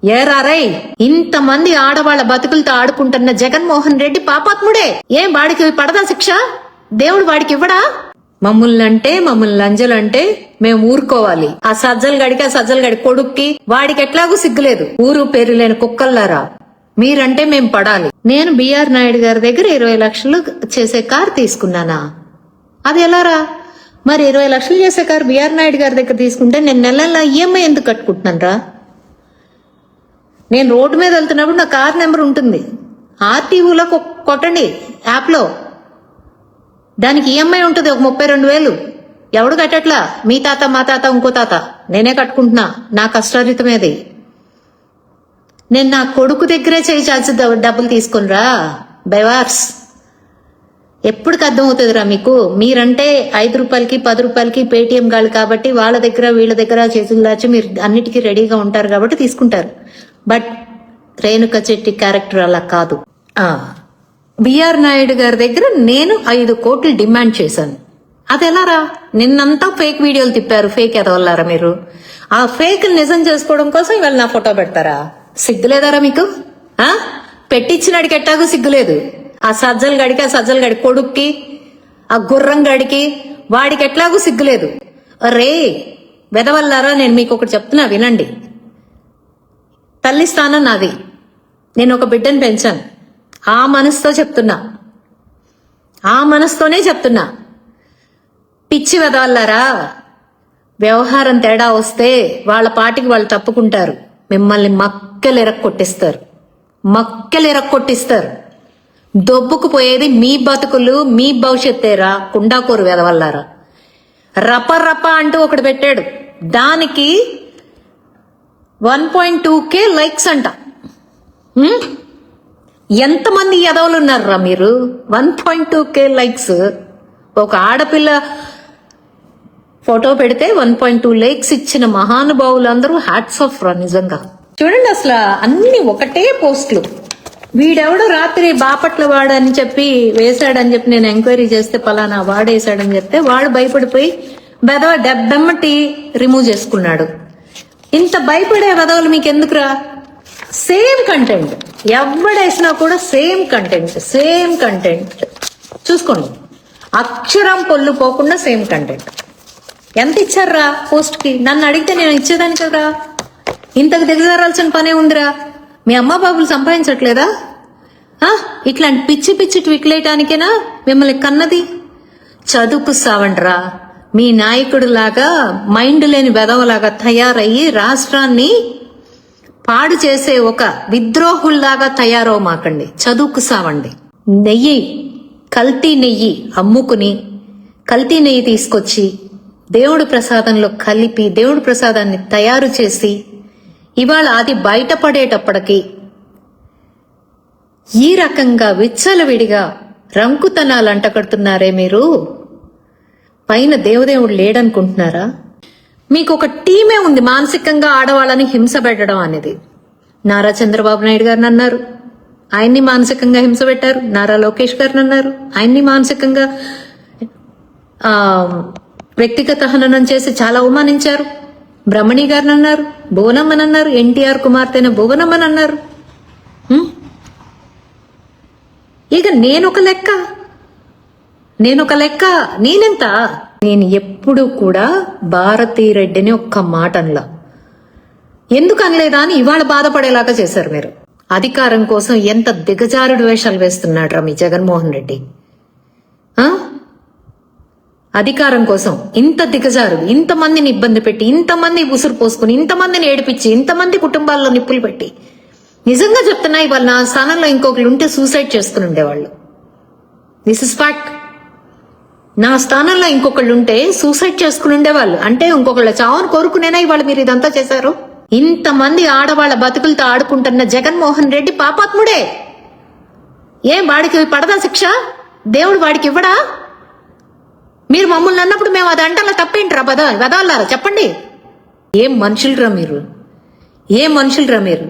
ఏరారై ఇంతమంది ఆడవాళ్ల బతుకులతో ఆడుకుంటున్న జగన్మోహన్ రెడ్డి పాపాత్ముడే. ఏం వాడికి పడదా శిక్ష? దేవుడు వాడికి ఇవ్వడా? మమ్మల్ని లంజలంటే మేము ఊరుకోవాలి. ఆ సజ్జలు గడి కొడుక్కి వాడికి ఎట్లాగూ సిగ్గులేదు. ఊరు పేరు లేని కుక్కల్లారా మీరంటే మేం పడాలి. నేను బిఆర్ నాయుడు గారి దగ్గర 20 లక్షలు చేసే కార్ తీసుకున్నానా? అది ఎలారా? మరి 20 లక్షలు చేసే కార్ బిఆర్ నాయుడు గారి దగ్గర తీసుకుంటే నేను నెలల్లో ఈఎంఐ ఎందుకు కట్టుకుంటున్నాను రా? నేను రోడ్డు మీద వెళ్తున్నప్పుడు నా కార్ నెంబర్ ఉంటుంది. ఆర్టీఓలో కొట్టండి యాప్లో, దానికి ఈఎంఐ ఉంటుంది ఒక 32,000. ఎవడు కట్టట్లా? మీ తాత, మా తాత, ఇంకో తాత. నేనే కట్టుకుంటున్నా, నా కష్టార్జితమేది. నేను నా కొడుకు దగ్గరే చేయాల్సి డబ్బులు తీసుకునిరా బైవార్స్. ఎప్పటికి అర్థం అవుతుందిరా మీకు? మీరంటే 5 రూపాయలకి 10 రూపాయలకి పేటిఎం గాళ్ళు కాబట్టి వాళ్ళ దగ్గర వీళ్ళ దగ్గర చేతులు దాచి మీరు అన్నిటికీ రెడీగా ఉంటారు కాబట్టి తీసుకుంటారు. బట్ రేణుక చెట్టి క్యారెక్టర్ అలా కాదు. బిఆర్ నాయుడు గారి దగ్గర నేను 5 కోట్లు డిమాండ్ చేశాను. అది ఎలారా? నిన్నంతా ఫేక్ వీడియోలు తిప్పారు. ఫేక్ ఎదవల్లారా మీరు? ఆ ఫేక్ నిజం చేసుకోవడం కోసం ఇవాళ నా ఫోటో పెడతారా? సిగ్గులేదారా మీకు? పెట్టించినాడికి ఎట్టాగూ సిగ్గులేదు. ఆ సజ్జలు గడి కొడుక్కి, ఆ గుర్రం గడికి వాడికి ఎట్లాగూ సిగ్గులేదు. రే వెదవల్లారా, నేను మీకు ఒకటి చెప్తున్నా వినండి. తల్లి స్థానం నాది. నేను ఒక బిడ్డను పెంచాను. ఆ మనసుతో చెప్తున్నా, ఆ మనసుతోనే చెప్తున్నా. పిచ్చి వెదవల్లారా, వ్యవహారం తేడా వస్తే వాళ్ళ పాటికి వాళ్ళు తప్పుకుంటారు. మిమ్మల్ని మక్కెలు ఎరక్కొట్టిస్తారు. దొబ్బుకుపోయేది మీ బతుకులు, మీ భవిష్యత్తేరా. కుండాకోరు వెదవల్లారా. రప అంటూ ఒకటి పెట్టాడు, దానికి 1.2K లైక్స్ అంట. ఎంతమంది ఎదవలు ఉన్నారా మీరు? 1.2K likes. ఒక ఆడపిల్ల ఫోటో పెడితే 1.2 లైక్స్ ఇచ్చిన మహానుభావులందరూ హ్యాట్స్ ఆఫ్ రా. నిజంగా చూడండి, అసలు అన్ని ఒకటే పోస్టులు. వీడెవడో రాత్రి బాపట్ల వాడని చెప్పి వేశాడని చెప్పి నేను ఎంక్వైరీ చేస్తే పలానా వాడేశాడని చెప్తే వాడు భయపడిపోయి డెబ్బెమ్మటి రిమూవ్ చేసుకున్నాడు. ఇంత భయపడే వెదవులు మీకు ఎందుకురా? సేమ్ కంటెంట్ ఎవడేసినా కూడా సేమ్ కంటెంట్ చూసుకోండి. అక్షరం పొల్లు పోకుండా సేమ్ కంటెంట్. ఎంత ఇచ్చారా పోస్ట్ కి? నన్ను అడిగితే నేను ఇచ్చేదాన్ని కదా. ఇంతకు దిగజారాల్సిన పనే ఉందిరా. మీ అమ్మ బాబులు సంపాదించట్లేదా? ఇట్లాంటి పిచ్చి ట్విక్లేయటానికేనా మిమ్మల్ని కన్నది? చదువుకు సావండ్రా. మీ నాయకుడు లాగా మైండ్ లేని బెదవలాగా తయారయ్యి రాష్ట్రాన్ని పాడు చేసే ఒక విద్రోహుల్లాగా తయారవమాకండి. చదువుకు సావండి. కల్తీ నెయ్యి అమ్ముకుని కల్తీ నెయ్యి తీసుకొచ్చి దేవుడి ప్రసాదంలో కలిపి దేవుడి ప్రసాదాన్ని తయారు చేసి ఇవాళ అది బయటపడేటప్పటికి ఈ రకంగా విచ్చలవిడిగా రంకుతనాలు అంటకడుతున్నారే మీరు. పైన దేవదేవుడు లేడనుకుంటున్నారా? మీకు ఒక టీమే ఉంది మానసికంగా ఆడవాళ్ళని హింస పెట్టడం అనేది. నారా చంద్రబాబు నాయుడు గారిని అన్నారు, ఆయన్ని మానసికంగా హింస పెట్టారు. నారా లోకేష్ గారిని అన్నారు, ఆయన్ని మానసికంగా వ్యక్తిగత హననం చేసి చాలా అవమానించారు. బ్రహ్మణి గారిని అన్నారు, భువనమ్మని అన్నారు, ఎన్టీఆర్ కుమార్తెన భువనమ్మని అన్నారు. ఇక నేనొక లెక్క. నేనెంత? నేను ఎప్పుడు కూడా భారతీరెడ్డిని ఒక్క మాట అనలా. ఎందుకు అనలేదా అని ఇవాళ బాధపడేలాగా చేశారు మీరు. అధికారం కోసం ఎంత దిగజారుడు వేషాలు వేస్తున్నాడు రా మీ జగన్మోహన్ రెడ్డి. అధికారం కోసం ఇంత దిగజారుడు, ఇంతమందిని ఇబ్బంది పెట్టి, ఇంతమంది ఉసురు పోసుకుని, ఇంతమందిని ఏడిపించి, ఇంతమంది కుటుంబాల్లో నిప్పులు పెట్టి, నిజంగా చెప్తున్నా ఇవాళ నా స్థానంలో ఇంకొకరు ఉంటే సూసైడ్ చేసుకుని ఉండేవాళ్ళు. This is fact. నా స్థానంలో ఇంకొకళ్ళు ఉంటే సూసైడ్ చేసుకుని ఉండేవాళ్ళు. అంటే ఇంకొకళ్ళ చావును కోరుకునేనా ఇవాళ మీరు ఇదంతా చేశారు? ఇంతమంది ఆడవాళ్ల బతుకులతో ఆడుకుంటున్న జగన్మోహన్ రెడ్డి పాపాత్ముడే. ఏం వాడికి పడదా శిక్ష? దేవుడు వాడికి ఇవ్వడా? మీరు మమ్మల్ని అన్నప్పుడు మేము అది అంటలా తప్పేంట్రా? వెదవల్లారా చెప్పండి. ఏం మనుషులరా మీరు?